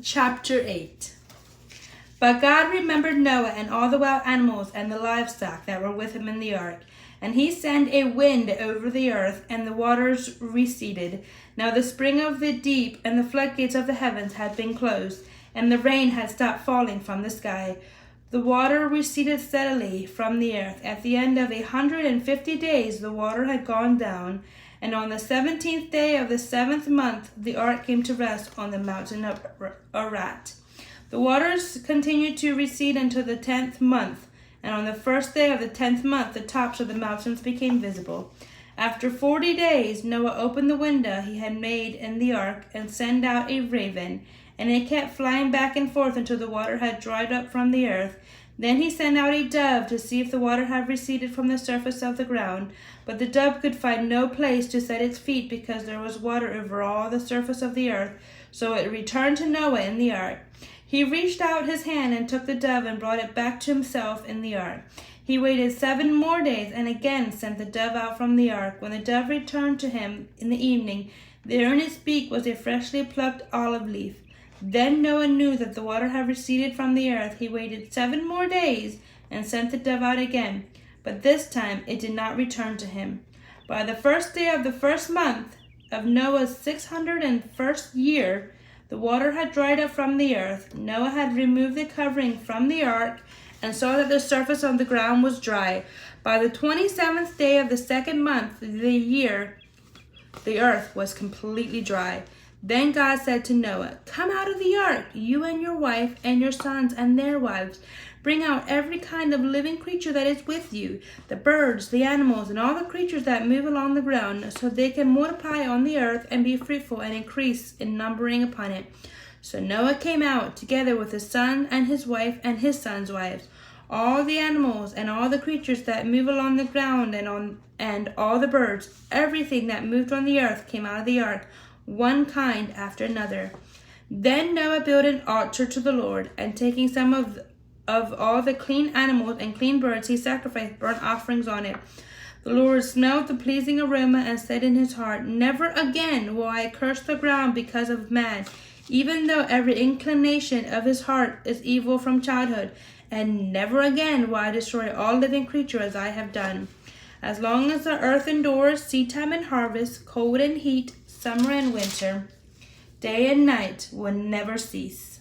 Chapter 8. But God remembered Noah and all the wild animals and the livestock that were with him in the ark. And he sent a wind over the earth, and the waters receded. Now the spring of the deep and the floodgates of the heavens had been closed, and the rain had stopped falling from the sky. The water receded steadily from the earth. At the end of 150 days the water had gone down, and on the 17th day of the 7th month the ark came to rest on the mountain of Ararat. The waters continued to recede until the 10th month, and on the first day of the 10th month the tops of the mountains became visible. After 40 days Noah opened the window he had made in the ark and sent out a raven, and it kept flying back and forth until the water had dried up from the earth. Then he sent out a dove to see if the water had receded from the surface of the ground. But the dove could find no place to set its feet because there was water over all the surface of the earth. So it returned to Noah in the ark. He reached out his hand and took the dove and brought it back to himself in the ark. He waited 7 more days and again sent the dove out from the ark. When the dove returned to him in the evening, there in its beak was a freshly plucked olive leaf. Then Noah knew that the water had receded from the earth. He waited 7 more days and sent the dove out again, but this time it did not return to him. By the first day of the 1st month of Noah's 601st year, the water had dried up from the earth. Noah had removed the covering from the ark and saw that the surface of the ground was dry. By the 27th day of the 2nd month of the year, the earth was completely dry. Then God said to Noah, "Come out of the ark, you and your wife and your sons and their wives. Bring out every kind of living creature that is with you, the birds, the animals, and all the creatures that move along the ground, so they can multiply on the earth and be fruitful and increase in numbering upon it." So Noah came out, together with his son and his wife and his sons' wives. All the animals and all the creatures that move along the ground and all the birds, everything that moved on the earth came out of the ark, one kind after another. Then Noah built an altar to the Lord, and taking some of all the clean animals and clean birds, he sacrificed burnt offerings on it. The Lord smelled the pleasing aroma and said in his heart, "Never again will I curse the ground because of man, even though every inclination of his heart is evil from childhood, and never again will I destroy all living creatures as I have done. As long as the earth endures, seedtime and harvest, cold and heat, summer and winter, day and night will never cease."